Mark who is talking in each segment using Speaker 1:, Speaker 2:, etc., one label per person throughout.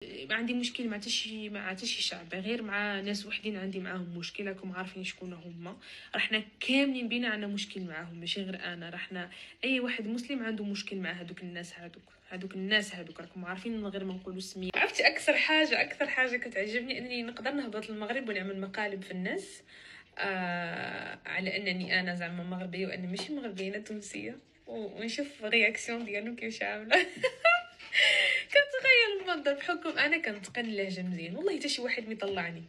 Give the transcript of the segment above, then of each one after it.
Speaker 1: ما عندي مشكل مع حتى شي شعب، غير مع ناس وحدين عندي معاهم مشكل. راكم عارفين شكون هما. رحنا كاملين بينا عندنا مشكل معاهم، ماشي غير انا. رحنا اي واحد مسلم عنده مشكل مع هذوك الناس، هذوك راكم عارفين من غير ما نقولوا سميه. عرفتي اكثر حاجه كتعجبني انني نقدر نهبط للمغرب ونعمل مقالب في الناس على انني انا زعما مغربيه وانا ماشي مغربيه، انا تونسيه، ونشوف رياكسيون ديالهم كيفاش عامله. كنتخيل المنظر بحكم انا كنتقن اللهجه مزيان، والله حتى شي واحد ميطلعني،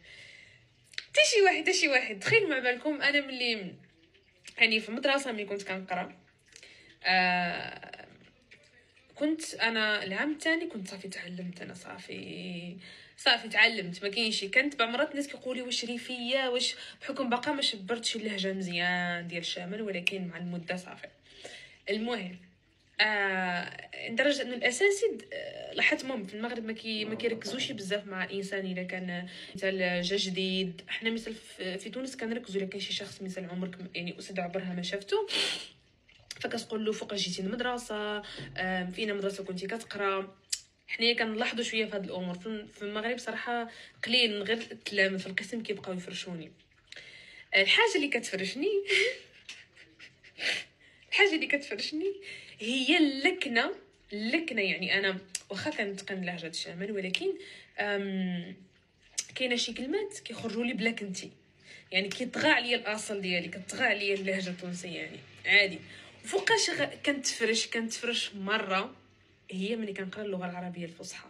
Speaker 1: حتى شي واحد. تخيلوا مع بالكم انا ملي يعني في المدرسه ملي كنت كنقرا، كنت انا العام الثاني كنت صافي تعلمت، انا صافي تعلمت. ما كاينش شي. كانت بعض المرات الناس كيقولوا واش ريفيه، واش بحكم باقا ما شبرتش اللهجه مزيان ديال الشمال، ولكن مع المده صافي. المهم لدرجه انه الاساسي لاحظت مهم في المغرب ما كيركزوش بزاف مع الانسان الا كان مثال جا جديد. احنا مثل في تونس كنركزوا الا كان شي شخص مثل عمرك يعني اسد عمرها ما شافته، فكتقول له فوقاش جيتي المدرسه، فينا مدرسه كنتي كتقرا. حنايا كنلاحظوا شويه في هاد الامور في المغرب صراحه. قليل غير التلاميذ في القسم كيبقاو يفرشوني. الحاجه اللي كتفرشني هي اللكنه. يعني انا واخا كنتقن لهجه الشمال، ولكن كاينه شي كلمات كيخرجوا لي بلا كنتي، يعني كيطغى عليا الاصل ديالي، كتطغى عليا اللهجه التونسيه يعني عادي. وفوقاش كنتفرش مره هي ملي كنقرا اللغه العربيه الفصحى.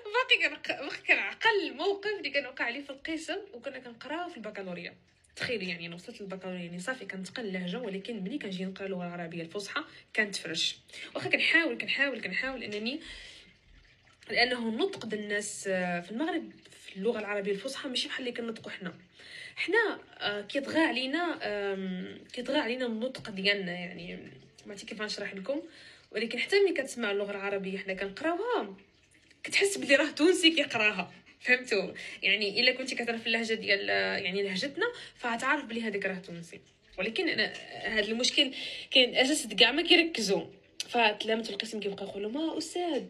Speaker 1: باقي كنعقل الموقف اللي كان وقع لي في القسم وكنا كنقرا في البكالوريا. تخيل يعني انا وصلت للبكالوريا يعني صافي كنتقن اللهجه، ولكن ملي كنجي نقرا اللغه العربيه الفصحى كنتفرش. واخا كنحاول انني، لانه النطق ديال الناس في المغرب في اللغه العربيه الفصحى ماشي بحال اللي كنطقوا حنا كيطغى علينا النطق ديالنا. يعني ما عرفتي كيف نشرح لكم، ولكن حتى ملي كتسمع اللغه العربيه حنا كنقراوها كتحس بلي راه تونسي كيقراها. فهمتوا؟ يعني الا كنتي كتعرف اللهجه ديال يعني لهجتنا فغتعرف بلي هذاك راه تونسي. ولكن انا هذا المشكل كاين اساس كاع ما كيركزوا، فتلامذه القسم كيبقاو يقولوا ما استاذ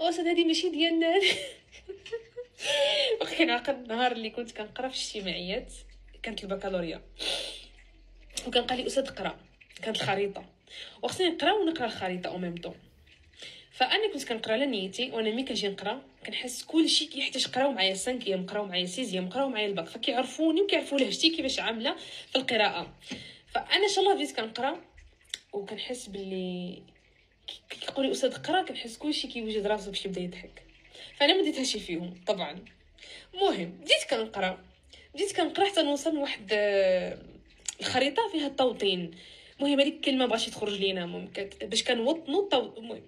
Speaker 1: هذه ماشي ديالنا. وكنعقل النهار اللي كنت كنقرا في الاجتماعيات، كانت البكالوريا، وكان قال لي استاذ قرا، كانت الخريطه وخصني نقرا الخريطه او ميم طون. فانا كنت كنقرا على نيتي، وانا ملي كنجي نقرا كنحس كلشي كيحتاج يقراو معايا 5 يقراو معايا 6 يقراو معايا الباك، فكيعرفوني وكيعرفوا لهجتي كيفاش عامله في القراءه. فانا ان شاء الله بديت كنقرا وكنحس باللي كيقولي استاذ قرا، كنحس كلشي كيوجد راسو باش يبدا يضحك. فانا ما ديتهاش فيهم طبعا. المهم بديت كنقرا حتى نوصل لواحد الخريطه فيها التوطين. المهم هذيك الكلمه بغاتش تخرج لينا، باش كنوطنوا المهم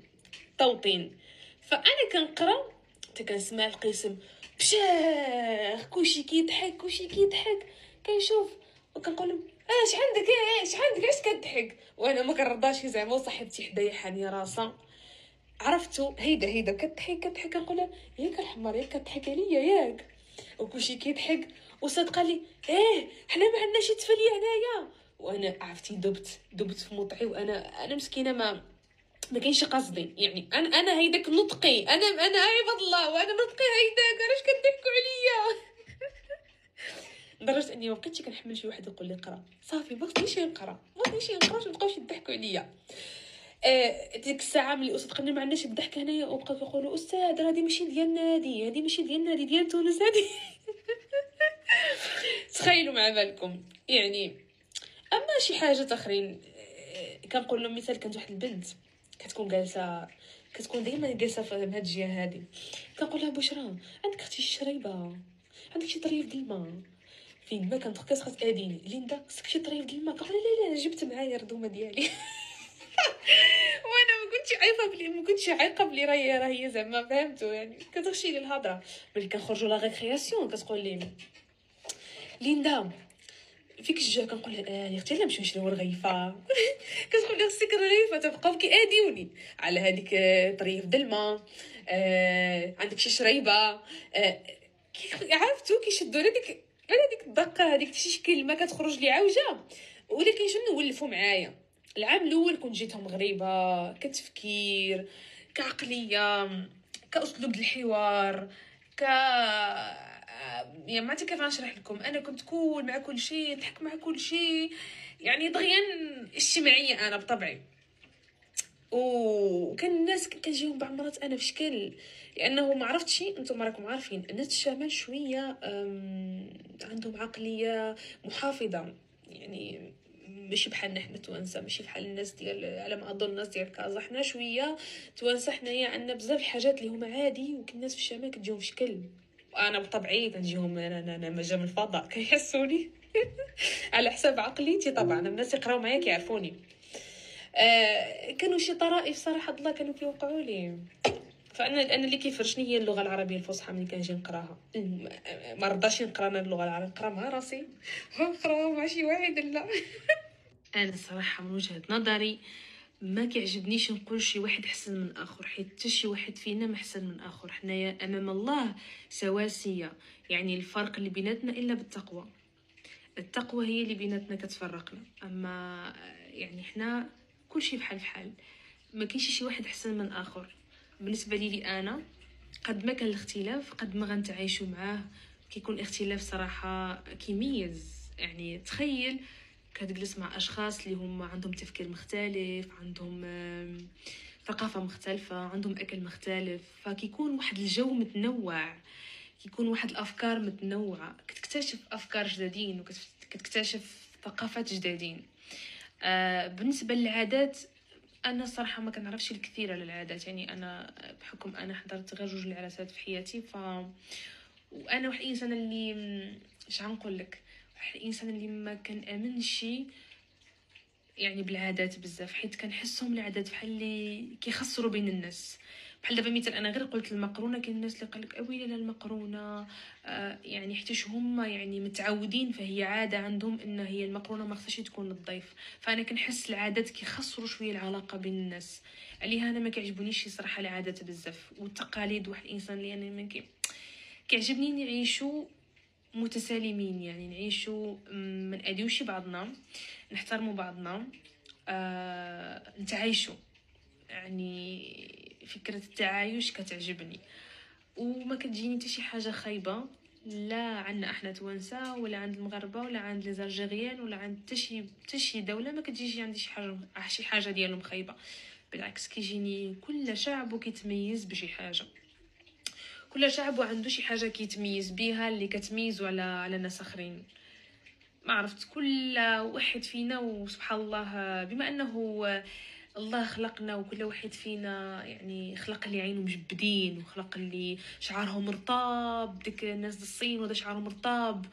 Speaker 1: توطين. فانا كنقرا حتى كنسمع القسم بشاخ كلشي كيضحك كنشوف وكنقول لهم اش عندك علاش كتضحك، وانا ما كنرضاش زعما. وصاحبتي حدايا حانيه راسها، عرفتو هيدا كتضحك كنقول لها ياك الحمار ياك كتضحك عليا ياك، وكلشي كيضحك. وصاد قال لي حنا ما عندناش تفليه هنايا. وانا عرفتي دبت في موطعي، وانا مسكينه ما كاينش قصدي. يعني انا هيداك نطقي، انا عباد الله وانا نطقي هيداك، علاش كتضحكوا عليا؟ لدرجه اني ما بقيتش كنحمل شي واحد يقول لي قرا، صافي ما بغيتش نقرا باش ما يبقاوش يضحكوا عليا. ديك الساعه ملي اصدقني ما عندناش الضحك هنايا، وبقاو كيقولوا استاذ هذه ماشي ديالنا، هذه ماشي ديالنا، ديال تونس هذه. تخيلوا مع بالكم يعني. اما شي حاجه اخرين كنقول لهم مثال، كانت واحد البنت كتكون دائما جالسه في هاد الجهه هادي، كنقول لها بشرى عندك اختي شي شريبه، عندك شي طريف ديال الماء؟ فين ما كنت كتاديني ليندا خصك شي طريف ديال الماء، كنقول لا جبت معايا الردومه ديالي. وانا ما كنتش عايقه بلي راهي زعما فهمتوا يعني كتغشي لي الهضره. ملي كنخرجوا لا ريكرياسيون كتقول لي ليندا فيك الجوع، كنقول لها يا اختي لا نمشيو نشريو رغيفه. كتقول لي خصك رغيفه، تبقاو كياديوني على هذيك طريف د الماء، عندك شي شريبه، عرفتو كيشدوا على ديك الدقه هذيك شي كلمه كتخرج لي عوجه، ولكن شنو ولفوا معايا العام الاول كنت جيتهم غريبه كتفكير، كعقليه، كاسلوب الحوار، يعني ما عرفتي كيف نشرح لكم. انا كنت كول مع كل شيء، نضحك مع كل شيء، يعني دغيا اجتماعيه انا بطبعي. وكان الناس كنجيهم بعض المرات انا في شكل، لانه ما عرفتش، انتم راكم عارفين الناس الشمال شويه عندهم عقليه محافظه، يعني ماشي بحالنا حنا توانسه، ماشي بحال الناس ديال، على ما اظن الناس ديال كازا. حنا شويه توانسه حنايا عندنا بزاف الحاجات اللي هما عادي، وكل الناس في الشمال كتجيهم في شكل. وانا بطبعي كنجيهم انا مجا من الفضاء كيحسوني على حساب عقليتي طبعا. الناس يقراو معايا كيعرفوني. كانوا شي طرائف صراحه الله كانوا كيوقعوا لي. فانا اللي كيفرشني هي اللغه العربيه الفصحى. ملي كنجي نقراها ما رضاش نقرا انا اللغه العربيه، نقرا مع راسي نقرا مع شي واحد لا. انا صراحه من وجهه نظري ما كيعجبنيش نقول شي واحد احسن من اخر، حيت حتى شي واحد فينا ما احسن من اخر. حنايا امام الله سواسيه، يعني الفرق اللي بيناتنا الا بالتقوى. التقوى هي اللي بيناتنا كتفرقنا، اما يعني حنا كلشي بحال بحال، ما كاينش شي واحد احسن من اخر. بالنسبه لي انا، قد ما كان الاختلاف قد ما غنتعايشوا معاه. كيكون اختلاف صراحه كيميز. يعني تخيل كتجلس مع اشخاص اللي هم عندهم تفكير مختلف، عندهم ثقافه مختلفه، عندهم اكل مختلف، فكيكون واحد الجو متنوع، كيكون واحد الافكار متنوعه، كتكتشف افكار جدادين وكتكتشف ثقافات جدادين. بالنسبه للعادات، انا صراحه ما كنعرفش الكثير على العادات. يعني انا بحكم انا حضرت غير 2 العراسات في حياتي، وانا واحد الانسان اللي اش غنقول لك، واحد الانسان اللي ما كنامنش يعني بالعادات بزاف، حيت كنحسهم العادات بحال اللي كيخسروا بين الناس. بحال دابا مثال، انا غير قلت المقرونه، كاين الناس اللي قالك اويلي لا المقرونه يعني حيتاش هما يعني متعودين، فهي عاده عندهم ان هي المقرونه ما خصهاش تكون للضيف. فانا كنحس العادات كيخسروا شويه العلاقه بين الناس. عليها انا ما كيعجبونيش صراحه العادات بزاف والتقاليد. واحد الانسان اللي انا من كيعجبني نعيشو متسالمين، يعني نعيشو ما نأذيوش بعضنا، نحترموا بعضنا، نتعايشوا. يعني فكرة التعايش كتعجبني، وما كتجيني حتى شي حاجه خايبه، لا عندنا احنا توانسه ولا عند المغاربه ولا عند لي زالجيريان ولا عند حتى شي دوله. ما كتجيش عندي شي حاجه ديالهم خايبه، بالعكس كيجيني كل شعب وكيتميز بشي حاجه. كل شعب عنده شي حاجه كيتميز بها، اللي كتميزو على ناس اخرين. ما عرفت، كل واحد فينا وسبحان الله، بما انه الله خلقنا وكل واحد فينا يعني خلق اللي عينه مجبدين، وخلق اللي شعرهم مرطاب، ديك الناس الصين ودا شعرهم مرطاب،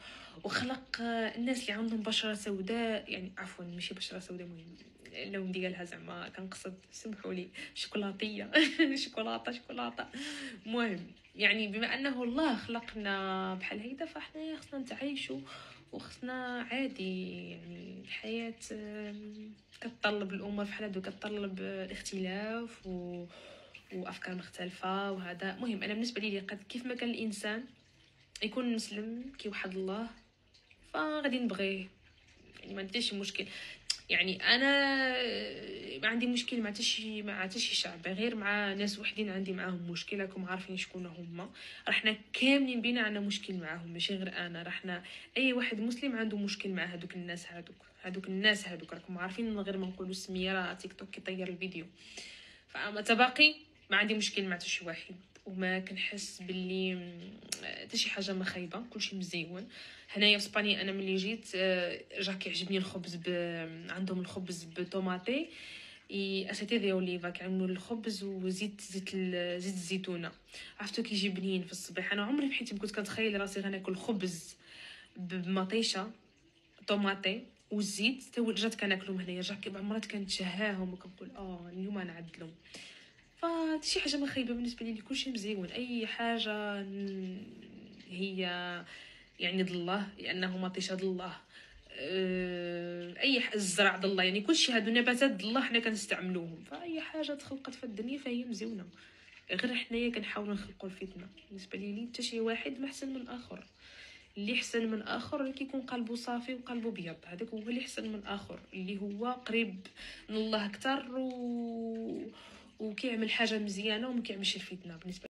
Speaker 1: وخلق الناس اللي عندهم بشرة سوداء، يعني عفوا ماشي بشرة سوداء، مهم اللون ديالها زعما كنقصد، سمحوا لي، شوكولاتيه شوكولاته. مهم يعني بما انه الله خلقنا بحال هيدا، فاحنا خصنا نتعايشوا وخصنا عادي. يعني الحياه كتطلب الامور بحال هادو، كتطلب الاختلاف وافكار مختلفه. وهذا مهم. انا بالنسبه لي قد كيف ما كان الانسان يكون مسلم كيوحد الله، فغادي نبغيه، يعني ما عنديش شي مشكل. يعني انا ما عندي مشكل مع حتى شي شعب، غير مع ناس وحدين عندي معاهم مشكل، راكم عارفين شكون هما. رحنا كاملين بينا عندنا مشكل معاهم، ماشي غير انا، رحنا اي واحد مسلم عنده مشكل مع هذوك الناس. هذوك الناس راكم عارفين، من غير ما نقولوا السميه، راه تيك توك كيطير الفيديو. فاما تباقي ما عندي مشكل مع حتى شي واحد، وما كنحس باللي حتى شي حاجه ما خايبه، كلشي مزيون. هنايا في اسبانيا انا ملي جيت جا كيعجبني الخبز عندهم الخبز بطوماطي اسيتي دي اوليفا، كيعملوا الخبز زيت الزيتونه. عرفتو كيجي بنين في الصباح. انا عمري في حياتي ما كنت كنتخيل راسي غناكل خبز بمطيشه طوماطي والزيت. تا رجعت كناكلهم هنايا، رجعت بعض المرات كنتشهاهم وكنقول اليوم نعدلهم. فشي حاجه ما خايبه بالنسبه لي، كلشي مزيون. اي حاجه هي يعني الله، لانه مطيشه الله. اي الزرع الله، يعني كلشي هادو نباتات الله حنا كنستعملوهم. فاي حاجه تخلقت في الدنيا فهي مزيونه، غير حنايا كنحاولوا نخلقوا الفتنه. بالنسبه لي حتى شي واحد ما احسن من الاخر. اللي حسن من اخر اللي كيكون قلبه صافي وقلبه ابيض، هذاك هو اللي حسن من اخر، اللي هو قريب من الله اكثر وكيعمل حاجه مزيانه وما كيعملش الفتنه بالنسبه